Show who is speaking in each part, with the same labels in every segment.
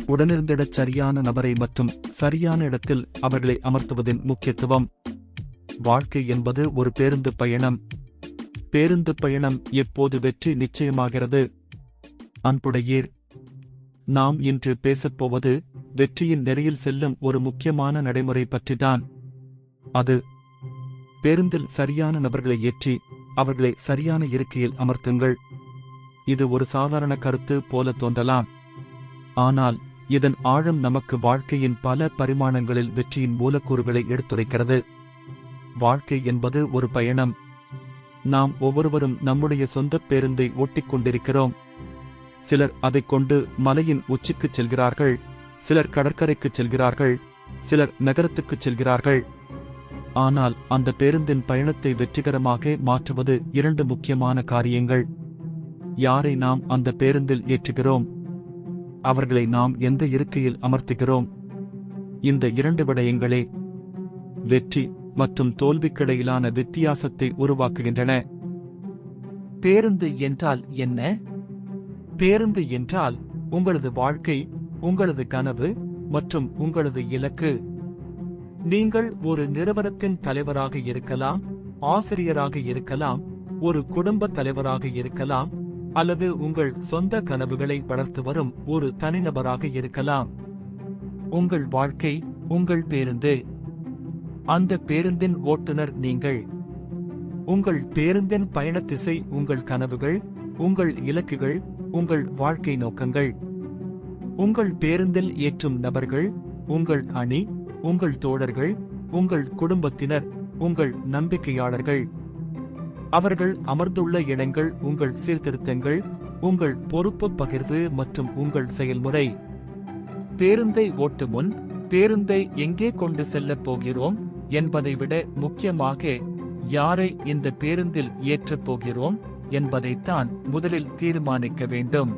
Speaker 1: உடனிருந்திடச் சரியான நபரை மற்றும் சரியான இடத்தில் அவர்களை அமர்த்துவதின் முக்கியத்துவம். வாழ்க்கை என்பது ஒரு பேருந்து பயணம். பேருந்து பயணம் எப்போது வெற்றி நிச்சயமாகிறது? அன்புடையீர், நாம் இன்று பேசப்போவது வெற்றியின் நெறியில் செல்லும் ஒரு முக்கியமான நடைமுறை பற்றிதான். அது பேருந்தில் சரியான நபர்களை ஏற்றி அவர்களை சரியான இருக்கையில் அமர்த்துங்கள். இது ஒரு சாதாரண கருத்து போல தோன்றலாம். ஆனால் இதன் ஆழம் நமக்கு வாழ்க்கையின் பல பரிமாணங்களில் வெற்றியின் மூலக்கூறுகளை எடுத்துரைக்கிறது. வாழ்க்கை என்பது ஒரு பயணம். நாம் ஒவ்வொருவரும் நம்முடைய சொந்த பேருந்தை ஓட்டிக் கொண்டிருக்கிறோம். சிலர் அதைக் கொண்டு மலையின் உச்சிக்குச் செல்கிறார்கள், சிலர் கடற்கரைக்குச் செல்கிறார்கள், சிலர் நகரத்துக்குச் செல்கிறார்கள். ஆனால் அந்த பேருந்தின் பயணத்தை வெற்றிகரமாக மாற்றுவது இரண்டு முக்கியமான காரியங்கள். யாரை நாம் அந்த பேருந்தில் ஏற்றுகிறோம், அவர்களை நாம் எந்த இருக்கையில் அமர்த்துகிறோம். இந்த இரண்டு விடயங்களே வெற்றி மற்றும் தோல்விக்கிடையிலான வித்தியாசத்தை உருவாக்குகின்றன.
Speaker 2: பேருந்து என்றால் என்ன? பேருந்து என்றால் உங்களது வாழ்க்கை, உங்களது கனவு மற்றும் உங்களது இலக்கு. நீங்கள் ஒரு நிறுவனத்தின் தலைவராக இருக்கலாம், ஆசிரியராக இருக்கலாம், ஒரு குடும்ப தலைவராக இருக்கலாம், அல்லது உங்கள் சொந்த கனவுகளை வளர்த்து வரும் ஒரு தனிநபராக இருக்கலாம். உங்கள் வாழ்க்கை உங்கள் பேருந்து. அந்த பேருந்தின் ஓட்டுநர் நீங்கள். உங்கள் பேருந்தின் பயண திசை உங்கள் கனவுகள், உங்கள் இலக்குகள், உங்கள் வாழ்க்கை நோக்கங்கள். உங்கள் பேருந்தில் ஏற்றும் நபர்கள் உங்கள் அணி, உங்கள் தோழர்கள், உங்கள் குடும்பத்தினர், உங்கள் நம்பிக்கையாளர்கள். அவர்கள் அமர்ந்துள்ள இடங்கள் உங்கள் சீர்திருத்தங்கள், உங்கள் பொறுப்பு பகிர்வு மற்றும் உங்கள் செயல்முறை. பேருந்தை ஓட்டும் முன் பேருந்தை எங்கே கொண்டு செல்லப் போகிறோம் என்பதை விட முக்கியமாக யாரை இந்த பேருந்தில் ஏற்றப் போகிறோம் என்பதைத்தான் முதலில் தீர்மானிக்க வேண்டும்.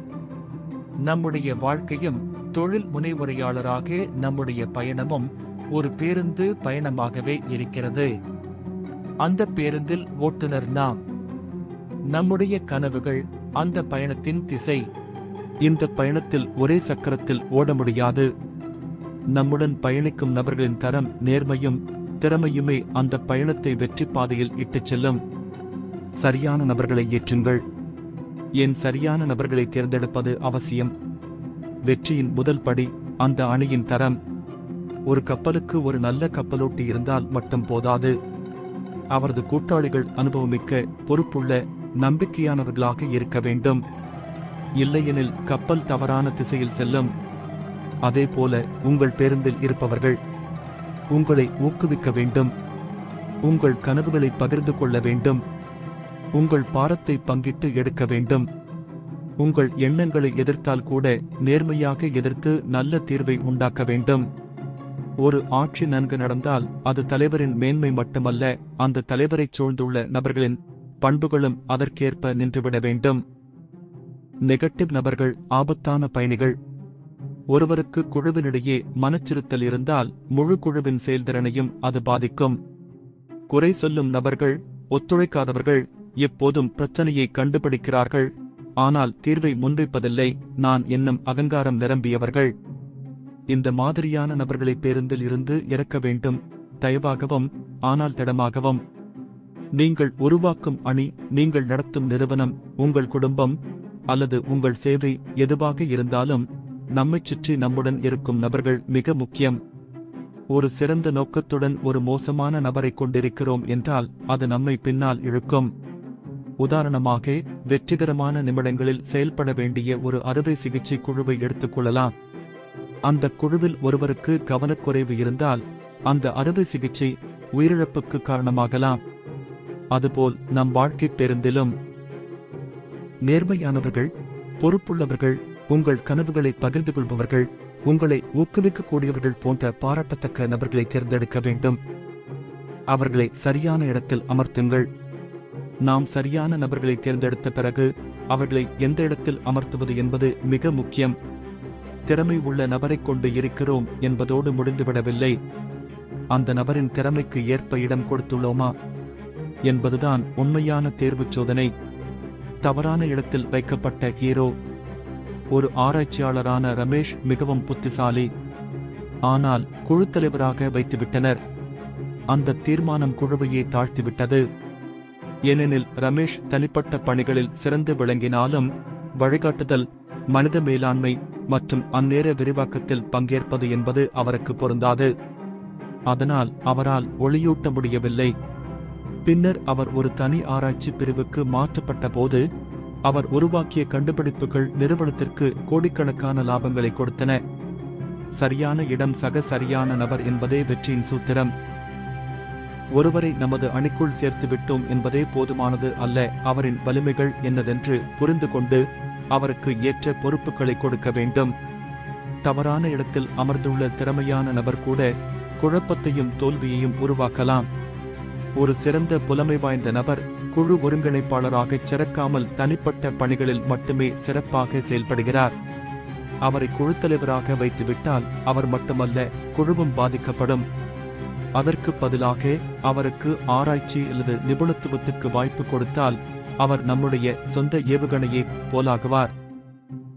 Speaker 2: நம்முடைய வாழ்க்கையும் தொழில் முனைவுரையாளராக நம்முடைய பயணமும் ஒரு பேருந்து பயணமாகவே இருக்கிறது. அந்த பேருந்தில் ஓட்டுநர் நாம். நம்முடைய கனவுகள் அந்த பயணத்தின் திசை.
Speaker 1: இந்த பயணத்தில் ஒரே சக்கரத்தில் ஓட முடியாது. நம்முடன் பயணிக்கும் நபர்களின் தரம், நேர்மையும் திறமையுமே அந்த பயணத்தை வெற்றி பாதையில் இட்டுச் செல்லும். சரியான நபர்களை ஏற்றுங்கள். ஏன் சரியான நபர்களை தேர்ந்தெடுப்பது அவசியம்? வெற்றியின் முதல் படி அந்த அணியின் தரம். ஒரு கப்பலுக்கு ஒரு நல்ல கப்பலோட்டி இருந்தால் மட்டும் போதாது. அவரது கூட்டாளிகள் அனுபவமிக்க, பொறுப்புள்ள, நம்பிக்கையானவர்களாக இருக்க வேண்டும். இல்லையெனில் கப்பல் தவறான திசையில் செல்லும். அதேபோல உங்கள் பேருந்தில் இருப்பவர்கள் உங்களை ஊக்குவிக்க வேண்டும். உங்கள் கனவுகளை பகிர்ந்து கொள்ள வேண்டும். உங்கள் பாரத்தை பங்கிட்டு எடுக்க வேண்டும். உங்கள் எண்ணங்களை எதிர்த்தால் கூட நேர்மையாக எதிர்த்து நல்ல தீர்வை உண்டாக்க வேண்டும். ஒரு ஆட்சி நன்கு நடந்தால் அது தலைவரின் மேன்மை மட்டுமல்ல, அந்த தலைவரைச் சூழ்ந்துள்ள நபர்களின் பண்புகளும் அதற்கேற்ப நின்றுவிட வேண்டும். நெகட்டிவ் நபர்கள் ஆபத்தான பயணிகள். ஒருவருக்கு குழுவினிடையே மனச்சிறுத்தல் இருந்தால் முழு குழுவின் செயல்திறனையும் அது பாதிக்கும். குறை சொல்லும் நபர்கள், ஒத்துழைக்காதவர்கள், எப்போதும் பிரச்சனையை கண்டுபிடிக்கிறார்கள், ஆனால் தீர்வை முன்வைப்பதில்லை, நான் என்னும் அகங்காரம் நிரம்பியவர்கள். இந்த மாதிரியான நபர்களை பேருந்தில் இருந்து இறக்க வேண்டும். தயவாகவும் ஆனால் திடமாகவும். நீங்கள் உருவாக்கும் அணி, நீங்கள் நடத்தும் நிறுவனம், உங்கள் குடும்பம் அல்லது உங்கள் சேவை எதுவாக இருந்தாலும் நம்மைச் சுற்றி நம்முடன் இருக்கும் நபர்கள் மிக முக்கியம். ஒரு சிறந்த நோக்கத்துடன் ஒரு மோசமான நபரை கொண்டிருக்கிறோம் என்றால் அது நம்மை பின்னால் இழுக்கும். உதாரணமாக, வெற்றிகரமான நிமிடங்களில் செயல்பட வேண்டிய ஒரு அறுவை சிகிச்சை குழுவை எடுத்துக்கொள்ளலாம். அந்த குழுவில் ஒருவருக்கு கவனக்குறைவு இருந்தால் அந்த அறுவை சிகிச்சை உயிரிழப்புக்கு காரணமாகலாம். அதுபோல் நம் வாழ்க்கை பேருந்திலும் நேர்மையானவர்கள், பொறுப்புள்ளவர்கள், உங்கள் கனவுகளை பகிர்ந்து கொள்பவர்கள், உங்களை ஊக்குவிக்கக்கூடியவர்கள் போன்ற பாராட்டத்தக்க நபர்களை தேர்ந்தெடுக்க வேண்டும். அவர்களை சரியான இடத்தில் அமர்த்துங்கள். நாம் சரியான நபர்களை தேர்ந்தெடுத்த பிறகு அவர்களை எந்த இடத்தில் அமர்த்துவது என்பது மிக முக்கியம். திறமை உள்ள நபரைக் கொண்டு இருக்கிறோம் என்பதோடு முடிந்துவிடவில்லை. அந்த நபரின் திறமைக்கு ஏற்ப இடம் கொடுத்துள்ளோமா என்பதுதான் உண்மையான தேர்வுச் சோதனை. தவறான இடத்தில் வைக்கப்பட்ட ஹீரோ. ஒரு ஆராய்ச்சியாளரான ரமேஷ் மிகவும் புத்திசாலி. ஆனால் குழு தலைவராக வைத்துவிட்டனர். அந்த தீர்மானம் குழுவையே தாழ்த்திவிட்டது. ஏனெனில் ரமேஷ் தனிப்பட்ட பணிகளில் சிறந்து விளங்கினாலும் வழிகாட்டுதல், மனித மேலாண்மை மற்றும் அந்நேர விரிவாக்கத்தில் பங்கேற்பது என்பது அவருக்கு பொருந்தாது. அதனால் அவரால் ஒளியூட்ட முடியவில்லை. பின்னர் அவர் ஒரு தனி ஆராய்ச்சி பிரிவுக்கு மாற்றப்பட்ட போது அவர் உருவாக்கிய கண்டுபிடிப்புகள் நிறுவனத்திற்கு கோடிக்கணக்கான லாபங்களை கொடுத்தன. சரியான இடம் சரியான நபர் என்பதே வெற்றியின் சூத்திரம். ஒருவரை நமது அணிக்குள் சேர்த்துவிட்டோம் என்பதே போதுமானது அல்ல. அவரின் வலிமைகள் என்னதென்று புரிந்து கொண்டு அவருக்கு ஏற்ற பொறுப்புகளை கொடுக்க வேண்டும். தவறான இடத்தில் அமர்ந்துள்ள திறமையான நபர் கூட குழப்பத்தையும் தோல்வியையும் உருவாக்கலாம். ஒரு சிறந்த புலமை வாய்ந்த நபர் குழு ஒருங்கிணைப்பாளராக சிறக்காமல் தனிப்பட்ட பணிகளில் மட்டுமே சிறப்பாக செயல்படுகிறார். அவரை குழுத்தலைவராக வைத்துவிட்டால் அவர் மட்டுமல்ல, குழுவும் பாதிக்கப்படும். அதற்கு பதிலாக அவருக்கு ஆராய்ச்சி அல்லது நிபுணத்துவத்துக்கு வாய்ப்பு கொடுத்தால் அவர் நம்முடைய சொந்த ஏவுகணையை போலாகுவார்.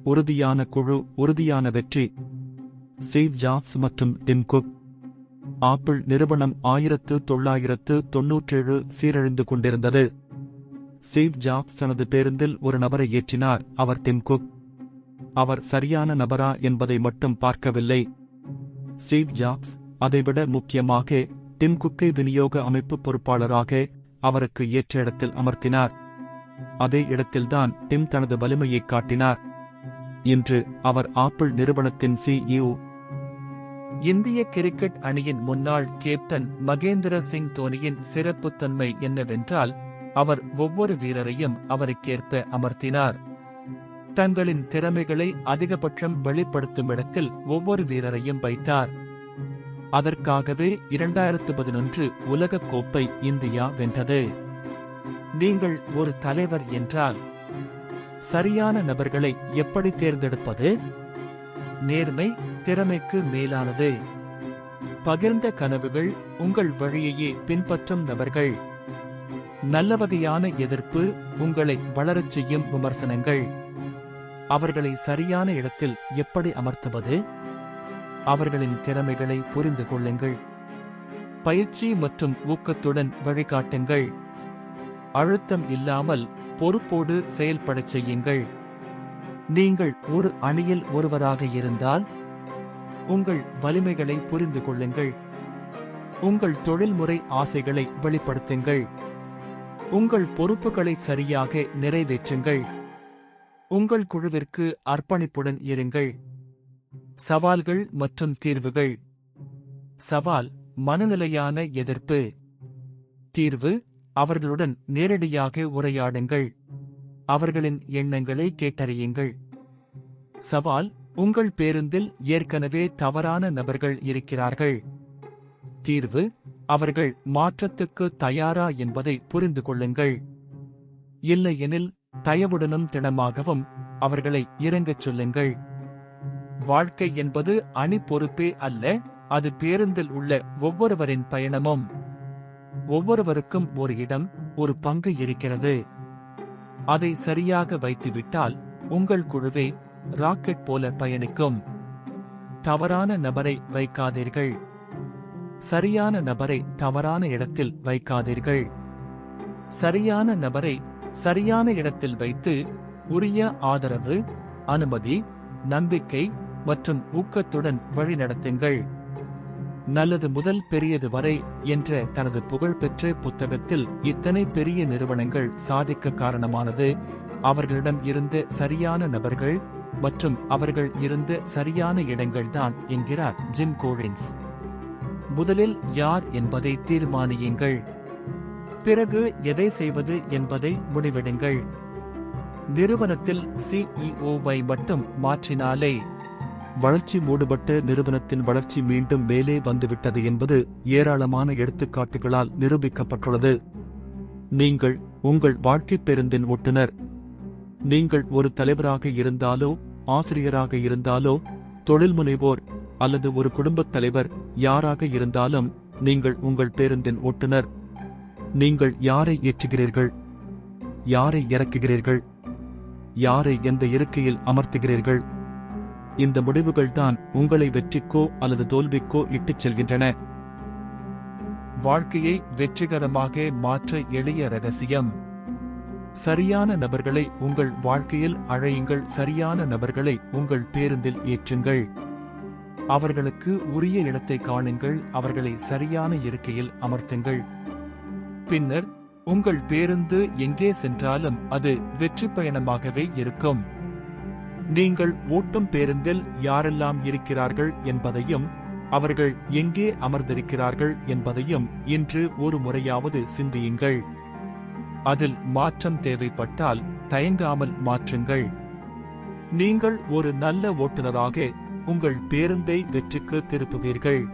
Speaker 1: உறுதியான குழு, உறுதியான வெற்றி. ஸ்டீவ் ஜாப்ஸ் மற்றும் டிம் குக். ஆப்பிள் நிறுவனம் 1997 சீரழிந்து கொண்டிருந்தது. ஸ்டீவ் ஜாப்ஸ் தனது பேருந்தில் ஒரு நபரை ஏற்றினார், அவர் டிம் குக். அவர் சரியான நபரா என்பதை மட்டும் பார்க்கவில்லை. ஸ்டீவ் ஜாப்ஸ் அதைவிட முக்கியமாக டிம் குக்கை விநியோக அமைப்பு பொறுப்பாளராக அவருக்கு ஏற்ற இடத்தில் அமர்த்தினார். அதே இடத்தில்தான் டிம் தனது வலிமையை காட்டினார். இன்று அவர் ஆப்பிள் நிறுவனத்தின் CEO.
Speaker 2: இந்திய கிரிக்கெட் அணியின் முன்னாள் கேப்டன் மகேந்திர சிங் தோனியின் சிறப்புத்தன்மை என்னவென்றால் அவர் ஒவ்வொரு வீரரையும் அவருக்கேற்ப அமர்த்தினார். தங்களின் திறமைகளை அதிகபட்சம் வெளிப்படுத்தும் இடத்தில் ஒவ்வொரு வீரரையும் வைத்தார். அதற்காகவே 2011 உலகக் கோப்பை இந்தியா வென்றது. நீங்கள் ஒரு தலைவர் என்றால் சரியான நபர்களை எப்படி தேர்ந்தெடுப்பது? நேர்மை திறமைக்கு மேலானது. பகிர்ந்த கனவுகள், உங்கள் வழியையே பின்பற்றும் நபர்கள். நல்ல வகையான எதிர்ப்பு, உங்களை வளரச் செய்யும் விமர்சனங்கள். அவர்களை சரியான இடத்தில் எப்படி அமர்த்துவது? அவர்களின் திறமைகளை புரிந்து கொள்ளுங்கள். பயிற்சி மற்றும் ஊக்கத்துடன் வழிகாட்டுங்கள். அழுத்தம் இல்லாமல் பொறுப்போடு செயல்படச் செய்யுங்கள். நீங்கள் ஒரு அணியில் ஒருவராக இருந்தால் உங்கள் வலிமைகளை புரிந்து கொள்ளுங்கள். உங்கள் தொழில்முறை ஆசைகளை வெளிப்படுத்துங்கள். உங்கள் பொறுப்புகளை சரியாக நிறைவேற்றுங்கள். உங்கள் குழுவிற்கு அர்ப்பணிப்புடன் இருங்கள். சவால்கள் மற்றும் தீர்வுகள். சவால், மனநிலையான எதிர்ப்பு. தீர்வு, அவர்களுடன் நேரடியாக உரையாடுங்கள். அவர்களின் எண்ணங்களை கேட்டறியுங்கள். சவால், உங்கள் பேருந்தில் ஏற்கனவே தவறான நபர்கள் இருக்கிறார்கள். தீர்வு, அவர்கள் மாற்றத்துக்கு தயாரா என்பதை புரிந்து கொள்ளுங்கள். இல்லையெனில் தயவுடனும் திடமாகவும் அவர்களை இறங்கச் சொல்லுங்கள். வாழ்க்கை என்பது அணி பொறுப்பே அல்ல, அது பேருந்தில் உள்ள ஒவ்வொருவரின் பயணமும். ஒவ்வொருவருக்கும் ஒரு இடம், ஒரு பங்கு இருக்கிறது. அதை சரியாக வைத்துவிட்டால் உங்கள் குழுவே ராக்கெட் போல பயணிக்கும். தவறான நபரை வைக்காதீர்கள். சரியான நபரை தவறான இடத்தில் வைக்காதீர்கள். சரியான நபரை சரியான இடத்தில் வைத்து உரிய ஆதரவு, அனுமதி, நம்பிக்கை மற்றும் ஊக்கத்துடன் வழிநடத்துங்கள். நல்லது முதல் பெரியது வரை என்ற தனது புகழ்பெற்ற புத்தகத்தில் இத்தனை பெரிய நிறுவனங்கள் சாதிக்க காரணமானது அவர்களிடம் இருந்த சரியான நபர்கள் மற்றும் அவர்கள் இருந்த சரியான இடங்கள்தான் என்கிறார் ஜிம் கோலின்ஸ். முதலில் யார் என்பதை தீர்மானியுங்கள். பிறகு எதை செய்வது என்பதை முடிவெடுங்கள். நிறுவனத்தில் CEO-வை மட்டும் மாற்றினாலே
Speaker 1: வளர்ச்சி மூடுபட்ட நிறுவனத்தின் வளர்ச்சி மீண்டும் மேலே வந்துவிட்டது என்பது ஏராளமான எடுத்துக்காட்டுகளால் நிரூபிக்கப்பட்டுள்ளது. நீங்கள் உங்கள் வாழ்க்கைப் பேருந்தின் ஓட்டுநர். நீங்கள் ஒரு தலைவராக இருந்தாலோ, ஆசிரியராக இருந்தாலோ, தொழில்முனைவோர் அல்லது ஒரு குடும்பத் தலைவர், யாராக இருந்தாலும் நீங்கள் உங்கள் பேருந்தின் ஓட்டுநர். நீங்கள் யாரை ஏற்றுகிறீர்கள்? யாரை இறக்குகிறீர்கள்? யாரை எந்த இருக்கையில் அமர்த்துகிறீர்கள்? இந்த முடிவுகள்தான் உங்களை வெற்றிக்கோ அல்லது தோல்விக்கோ இட்டுச் செல்கின்றன.
Speaker 2: வாழ்க்கையை வெற்றிகரமாக மாற்ற எளிய ரகசியம். சரியான நபர்களை உங்கள் வாழ்க்கையில் அழையுங்கள். சரியான நபர்களை உங்கள் பேருந்தில் ஏற்றுங்கள். அவர்களுக்கு உரிய இடத்தை காணுங்கள். அவர்களை சரியான இருக்கையில் அமர்த்துங்கள். பின்னர் உங்கள் பேருந்து எங்கே சென்றாலும் அது வெற்றி பயணமாகவே இருக்கும். நீங்கள் ஓட்டும் பேருந்தில் யாரெல்லாம் இருக்கிறார்கள் என்பதையும் அவர்கள் எங்கே அமர்ந்திருக்கிறார்கள் என்பதையும் இன்று ஒரு முறையாவது சிந்தியுங்கள். அதில் மாற்றம் தேவைப்பட்டால் தயங்காமல் மாற்றுங்கள். நீங்கள் ஒரு நல்ல ஓட்டுநராக உங்கள் பேருந்தை வெற்றிக்கு திருப்புவீர்கள்.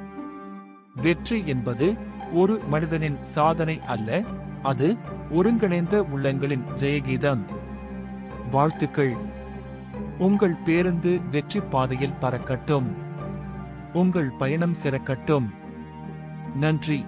Speaker 2: வெற்றி என்பது ஒரு மனிதனின் சாதனை அல்ல, அது ஒருங்கிணைந்த உள்ளங்களின் ஜெயகீதம். வாழ்த்துக்கள். உங்கள் பேருந்து வெற்றி பாதையில் பறக்கட்டும். உங்கள் பயணம் சிறக்கட்டும். நன்றி.